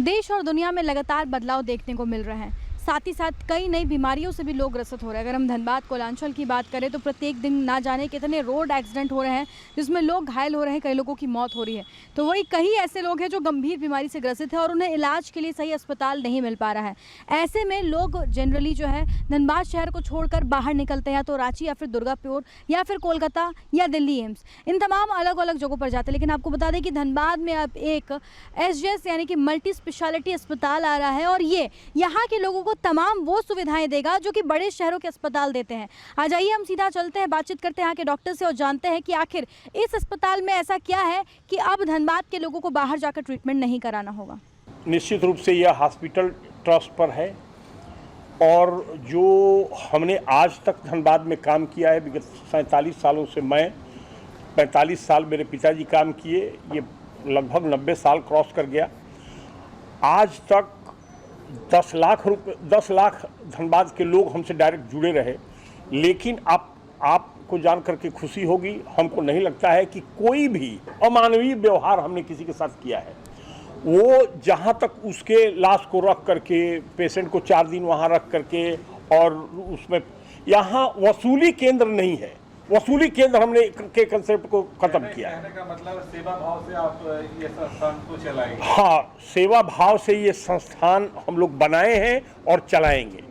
देश और दुनिया में लगातार बदलाव देखने को मिल रहे हैं। साथ ही साथ कई नई बीमारियों से भी लोग ग्रसित हो रहे हैं। अगर हम धनबाद कोलांचल की बात करें तो प्रत्येक दिन ना जाने कितने रोड एक्सीडेंट हो रहे हैं जिसमें लोग घायल हो रहे हैं, कई लोगों की मौत हो रही है। तो वही कई ऐसे लोग हैं जो गंभीर बीमारी से ग्रसित है और उन्हें इलाज के लिए सही अस्पताल नहीं मिल पा रहा है। ऐसे में लोग जनरली जो है धनबाद शहर को छोड़कर बाहर निकलते हैं, या तो रांची या फिर दुर्गापुर या फिर कोलकाता या दिल्ली एम्स, इन तमाम अलग अलग जगहों पर जाते हैं। लेकिन आपको बता दें कि धनबाद में अब एक SGS यानी कि मल्टी स्पेशलिटी अस्पताल आ रहा है और ये यहाँ के लोगों को तमाम वो सुविधाएं देगा जो कि बड़े शहरों के अस्पताल देते हैं। आ जाइए हम सीधा चलते हैं, बातचीत करते हैं यहाँ के डॉक्टर से और जानते हैं कि आखिर इस अस्पताल में ऐसा क्या है कि अब धनबाद के लोगों को बाहर जाकर ट्रीटमेंट नहीं कराना होगा। निश्चित रूप से यह हॉस्पिटल ट्रस्ट पर है और जो हमने आज तक धनबाद में काम किया है, विगत 47 सालों से मैं 45 साल मेरे पिताजी काम किए, ये लगभग 90 साल क्रॉस कर गया। आज तक 10 लाख धनबाद के लोग हमसे डायरेक्ट जुड़े रहे। लेकिन आपको जान करके खुशी होगी, हमको नहीं लगता है कि कोई भी अमानवीय व्यवहार हमने किसी के साथ किया है। वो जहाँ तक उसके लाश को रख करके, पेशेंट को 4 दिन वहाँ रख करके, और उसमें यहाँ वसूली केंद्र नहीं है। वसूली केंद्र हमने के कंसेप्ट को खत्म किया है। कहने का मतलब सेवा भाव से आप ये संस्थान को चलाएंगे। हाँ, सेवा भाव से ये संस्थान हम लोग बनाए हैं और चलाएंगे।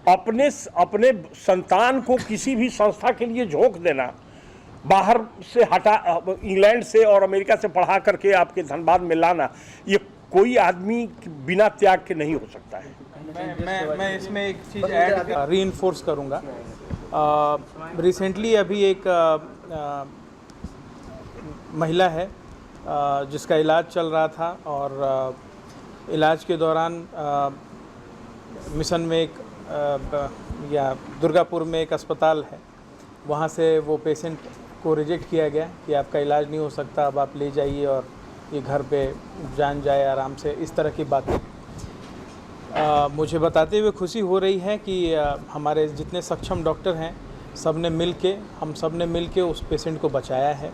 अपने संतान को किसी भी संस्था के लिए झोंक देना, बाहर से इंग्लैंड से और अमेरिका से पढ़ा करके आपके धनबाद में लाना, ये कोई आदमी बिना त्याग के नहीं हो सकता है। मैं इसमें एक चीज़ ऐड रीइंफोर्स करूँगा। रिसेंटली अभी एक महिला है जिसका इलाज चल रहा था और इलाज के दौरान मिशन में एक या दुर्गापुर में एक अस्पताल है, वहाँ से वो पेशेंट को रिजेक्ट किया गया कि आपका इलाज नहीं हो सकता, अब आप ले जाइए और ये घर पे जान जाए आराम से, इस तरह की बातें मुझे बताते हुए खुशी हो रही है कि हमारे जितने सक्षम डॉक्टर हैं हम सब ने मिल के उस पेशेंट को बचाया है।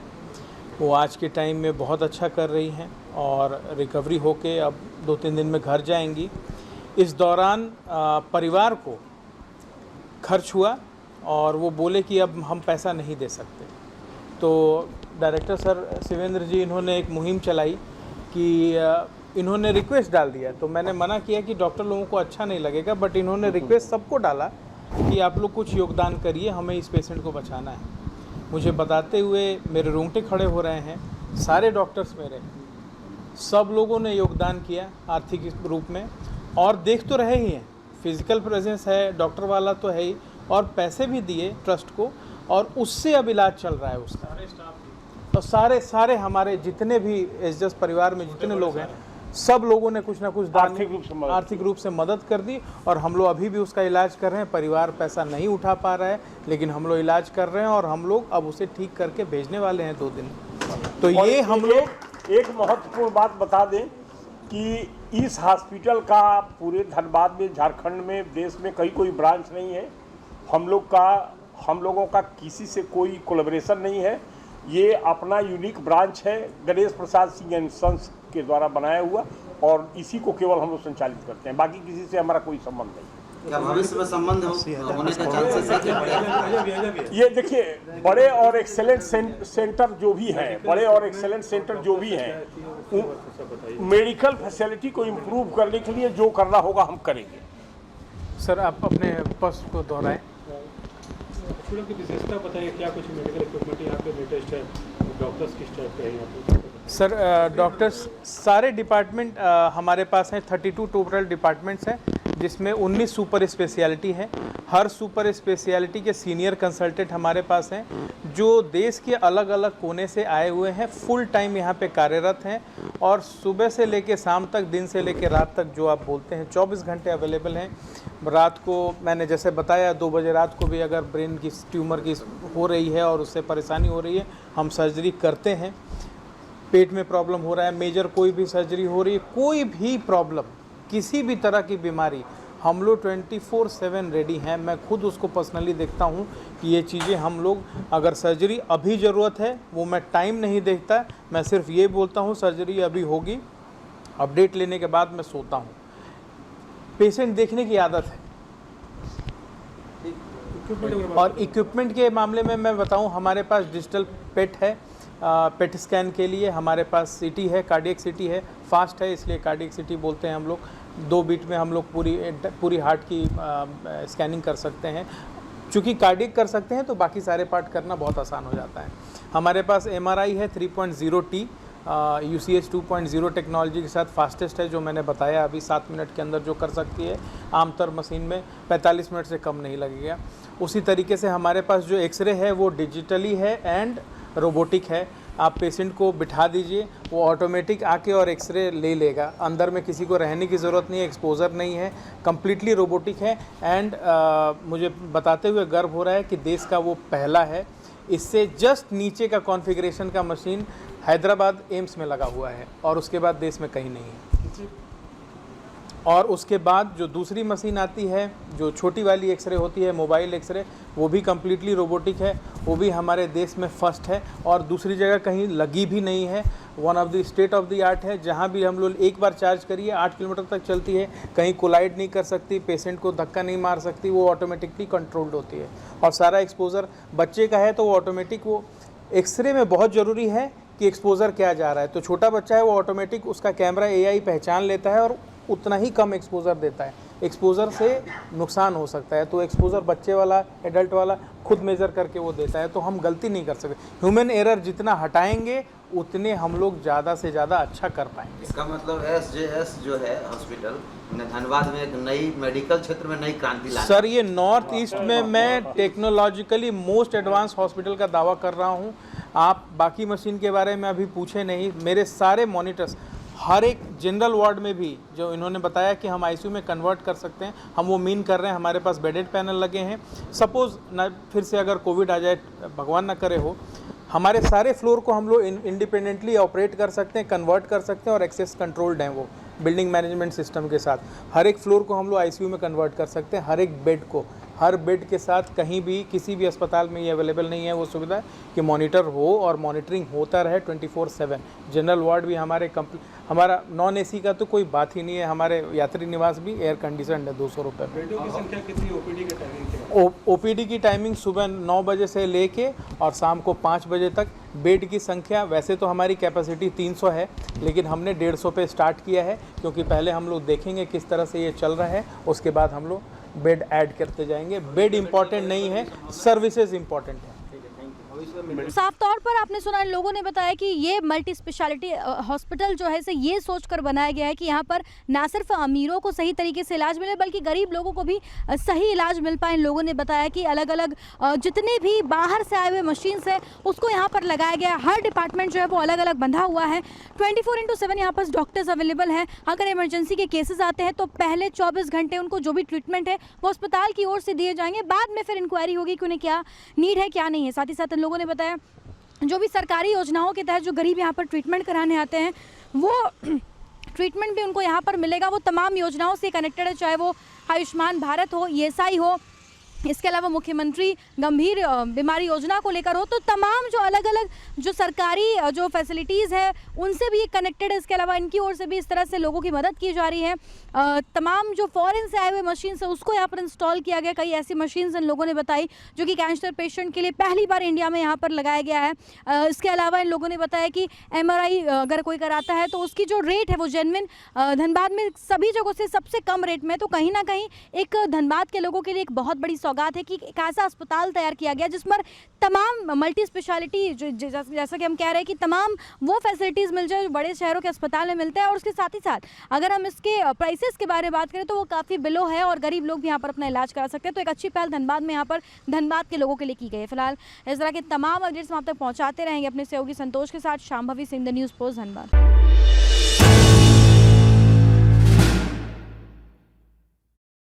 वो आज के टाइम में बहुत अच्छा कर रही हैं और रिकवरी होके अब 2-3 दिन में घर जाएंगी। इस दौरान परिवार को खर्च हुआ और वो बोले कि अब हम पैसा नहीं दे सकते, तो डायरेक्टर सर शिवेंद्र जी इन्होंने एक मुहिम चलाई कि इन्होंने रिक्वेस्ट डाल दिया। तो मैंने मना किया कि डॉक्टर लोगों को अच्छा नहीं लगेगा, बट इन्होंने रिक्वेस्ट सबको डाला कि आप लोग कुछ योगदान करिए, हमें इस पेशेंट को बचाना है। मुझे बताते हुए मेरे रोंगटे खड़े हो रहे हैं। सारे डॉक्टर्स मेरे, सब लोगों ने योगदान किया आर्थिक रूप में, और देख तो रहे ही हैं, फिजिकल प्रेजेंस है, डॉक्टर वाला तो है ही, और पैसे भी दिए ट्रस्ट को, और उससे अब इलाज चल रहा है उसका। सारे स्टाफ और सारे हमारे जितने भी एसजस परिवार में जितने लोग हैं, सब लोगों ने कुछ ना कुछ आर्थिक रूप से मदद कर दी, और हम लोग अभी भी उसका इलाज कर रहे हैं। परिवार पैसा नहीं उठा पा रहा है, लेकिन हम लोग इलाज कर रहे हैं और हम लोग अब उसे ठीक करके भेजने वाले हैं 2 दिन। तो ये हम लोग एक महत्वपूर्ण बात बता दें कि इस हॉस्पिटल का पूरे धनबाद में, झारखंड में, देश में कहीं कोई ब्रांच नहीं है। हम लोगों का किसी से कोई कोलैबोरेशन नहीं है। ये अपना यूनिक ब्रांच है, गणेश प्रसाद सिंह एंड सन्स के द्वारा बनाया हुआ, और इसी को केवल हम लोग संचालित करते हैं। बाकी किसी से हमारा कोई संबंध नहीं। क्या भविष्य में संबंध होने का चांसेस है? ये देखिए, बड़े और एक्सेलेंट सेंटर जो भी हैं, मेडिकल फैसिलिटी को इम्प्रूव करने के लिए जो करना होगा हम करेंगे। सर, आप अपने पक्ष को दोहराएं। हॉस्पिटल की विशेषता बताइए, क्या कुछ मेडिकल इक्विपमेंट यहाँ पे लेटेस्ट है, डॉक्टर्स किस टाइप के हैं यहाँ पे? सर, डॉक्टर्स सारे डिपार्टमेंट हमारे पास हैं। 32 टोटल डिपार्टमेंट्स हैं, जिसमें 19 सुपर स्पेशलिटी हैं। हर सुपर स्पेशलिटी के सीनियर कंसल्टेंट हमारे पास हैं, जो देश के अलग अलग कोने से आए हुए हैं, फुल टाइम यहाँ पे कार्यरत हैं, और सुबह से लेके शाम तक, दिन से लेके रात तक, जो आप बोलते हैं 24 घंटे अवेलेबल हैं। रात को मैंने जैसे बताया 2 बजे रात को भी अगर ब्रेन की ट्यूमर की हो रही है और उससे परेशानी हो रही है, हम सर्जरी करते हैं। पेट में प्रॉब्लम हो रहा है, मेजर कोई भी सर्जरी हो रही है, कोई भी प्रॉब्लम, किसी भी तरह की बीमारी, हम लोग 24/7 रेडी हैं। मैं खुद उसको पर्सनली देखता हूँ कि ये चीज़ें हम लोग, अगर सर्जरी अभी ज़रूरत है, वो मैं टाइम नहीं देखता, मैं सिर्फ ये बोलता हूँ सर्जरी अभी होगी, अपडेट लेने के बाद मैं सोता हूँ। पेशेंट देखने की आदत है। और इक्विपमेंट के मामले में मैं बताऊं, हमारे पास डिजिटल पेट है, पेट स्कैन के लिए हमारे पास सीटी है, कार्डियक सीटी है, फास्ट है इसलिए कार्डियक सीटी बोलते हैं हम लोग। 2 बीट में हम लोग पूरी हार्ट की स्कैनिंग कर सकते हैं। चूँकि कार्डियक कर सकते हैं तो बाकी सारे पार्ट करना बहुत आसान हो जाता है। हमारे पास MRI है 3.0T UCH 2.0 टेक्नोलॉजी के साथ फास्टेस्ट है, जो मैंने बताया अभी 7 मिनट के अंदर जो कर सकती है, आमतौर मशीन में 45 मिनट से कम नहीं लगेगा। उसी तरीके से हमारे पास जो एक्सरे है वो डिजिटली है एंड रोबोटिक है। आप पेशेंट को बिठा दीजिए, वो ऑटोमेटिक आके और एक्सरे ले लेगा। अंदर में किसी को रहने की ज़रूरत नहीं है, एक्सपोजर नहीं है, कम्प्लीटली रोबोटिक है। एंड मुझे बताते हुए गर्व हो रहा है कि देश का वो पहला है। इससे जस्ट नीचे का कॉन्फ़िगरेशन का मशीन हैदराबाद एम्स में लगा हुआ है और उसके बाद देश में कहीं नहीं है। और उसके बाद जो दूसरी मशीन आती है, जो छोटी वाली एक्सरे होती है, मोबाइल एक्सरे, वो भी कम्प्लीटली रोबोटिक है, वो भी हमारे देश में फर्स्ट है और दूसरी जगह कहीं लगी भी नहीं है। One of the state of the art है, जहाँ भी हम लोग एक बार चार्ज करिए 8 किलोमीटर तक चलती है, कहीं कोलाइड नहीं कर सकती, पेशेंट को धक्का नहीं मार सकती, वो ऑटोमेटिकली कंट्रोल्ड होती है। और सारा एक्सपोजर बच्चे का है तो वो ऑटोमेटिक, वो एक्सरे में बहुत ज़रूरी है कि एक्सपोजर क्या जा रहा है। तो छोटा बच्चा है वो ऑटोमेटिक उसका कैमरा AI पहचान लेता है और उतना ही कम एक्सपोजर देता है। एक्सपोजर से नुकसान हो सकता है, तो एक्सपोजर बच्चे वाला, एडल्ट वाला खुद मेज़र करके वो देता है, तो हम गलती नहीं कर सकते। ह्यूमन एरर जितना हटाएंगे उतने हम लोग ज़्यादा से ज़्यादा अच्छा कर पाएंगे। इसका मतलब SJS जो है हॉस्पिटल धनबाद में एक नई मेडिकल क्षेत्र में नई क्रांति ला। सर, ये नॉर्थ ईस्ट में मैं टेक्नोलॉजिकली मोस्ट एडवांस हॉस्पिटल का दावा कर रहा हूँ। आप बाकी मशीन के बारे में अभी पूछे नहीं, मेरे सारे मॉनिटर्स हर एक जनरल वार्ड में भी जो इन्होंने बताया कि हम ICU में कन्वर्ट कर सकते हैं, हम वो मीन कर रहे हैं। हमारे पास बेडेड पैनल लगे हैं। सपोज़ ना फिर से अगर कोविड आ जाए, भगवान ना करे हो, हमारे सारे फ्लोर को हम लोग इंडिपेंडेंटली ऑपरेट कर सकते हैं, कन्वर्ट कर सकते हैं और एक्सेस कंट्रोल्ड हैं वो बिल्डिंग मैनेजमेंट सिस्टम के साथ। हर एक फ्लोर को हम लोग ICU में कन्वर्ट कर सकते हैं, हर एक बेड को। हर बेड के साथ कहीं भी किसी भी अस्पताल में ये अवेलेबल नहीं है वो सुविधा कि मॉनिटर हो और मॉनिटरिंग होता रहे 24/7। जनरल वार्ड भी हमारा नॉन AC का तो कोई बात ही नहीं है। हमारे यात्री निवास भी एयर कंडीशनड है 200 रुपये। बेडों की संख्या कितनी, OPD की टाइमिंग क्या? OPD की टाइमिंग सुबह 9 बजे से लेके और शाम को 5 बजे तक। बेड की संख्या वैसे तो हमारी कैपेसिटी 300 है, लेकिन हमने 150 पे स्टार्ट किया है, क्योंकि पहले हम लोग देखेंगे किस तरह से ये चल रहा है, उसके बाद हम लोग बेड ऐड करते जाएंगे। बेड इम्पॉर्टेंट नहीं है, सर्विसेज इम्पॉर्टेंट है। साफ तौर पर आपने सुना, इन लोगों ने बताया कि ये मल्टी स्पेशलिटी हॉस्पिटल जो है इसे ये सोचकर बनाया गया है कि यहाँ पर ना सिर्फ अमीरों को सही तरीके से इलाज मिले बल्कि गरीब लोगों को भी सही इलाज मिल पाए। इन लोगों ने बताया कि अलग अलग जितने भी बाहर से आए हुए मशीन्स हैं उसको यहाँ पर लगाया गया है। हर डिपार्टमेंट जो है वो अलग अलग बंधा हुआ है। 24/7 यहाँ पर डॉक्टर्स अवेलेबल हैं। अगर इमरजेंसी के केसेस आते हैं तो पहले 24 घंटे उनको जो भी ट्रीटमेंट है वो अस्पताल की ओर से दिए जाएंगे। बाद में फिर इंक्वायरी होगी कि उन्हें क्या नीड है क्या नहीं है। साथ ही साथ लोगों ने बताया जो भी सरकारी योजनाओं के तहत जो गरीब यहाँ पर ट्रीटमेंट कराने आते हैं वो ट्रीटमेंट भी उनको यहाँ पर मिलेगा। वो तमाम योजनाओं से कनेक्टेड है, चाहे वो आयुष्मान भारत हो, ESI हो, इसके अलावा मुख्यमंत्री गंभीर बीमारी योजना को लेकर हो, तो तमाम जो अलग अलग जो सरकारी जो फैसिलिटीज़ है उनसे भी कनेक्टेड है। इसके अलावा इनकी ओर से भी इस तरह से लोगों की मदद की जा रही है। तमाम जो फॉरेन से आए हुए मशीन है उसको यहाँ पर इंस्टॉल किया गया। कई ऐसी मशीन्स इन लोगों ने बताई जो कि कैंसर पेशेंट के लिए पहली बार इंडिया में यहाँ पर लगाया गया है। इसके अलावा इन लोगों ने बताया कि MRI अगर कोई कराता है तो उसकी जो रेट है वो जेन्युइन धनबाद में सभी जगहों से सबसे कम रेट में। तो कहीं ना कहीं एक धनबाद के लोगों के लिए एक बहुत बड़ी सौगात है कि एक ऐसा अस्पताल तैयार किया गया जिस पर तमाम मल्टी स्पेशलिटी जैसा कि हम कह रहे हैं कि तमाम वो फैसिलिटीज़ मिल जाए जो बड़े शहरों के अस्पताल में मिलता है। और उसके साथ ही साथ अगर हम इसके प्राइसेस के बारे में बात करें तो वो काफ़ी बिलो है और गरीब लोग भी यहाँ पर अपना इलाज करा सकते हैं। तो एक अच्छी पहल धनबाद में यहाँ पर धनबाद के लोगों के लिए की गई है। फिलहाल इस तरह के तमाम अपडेट्स हम आप तक पहुँचाते रहेंगे अपने सहयोगी संतोष के साथ। Shambhavi Singh, the news post, Dhanbad.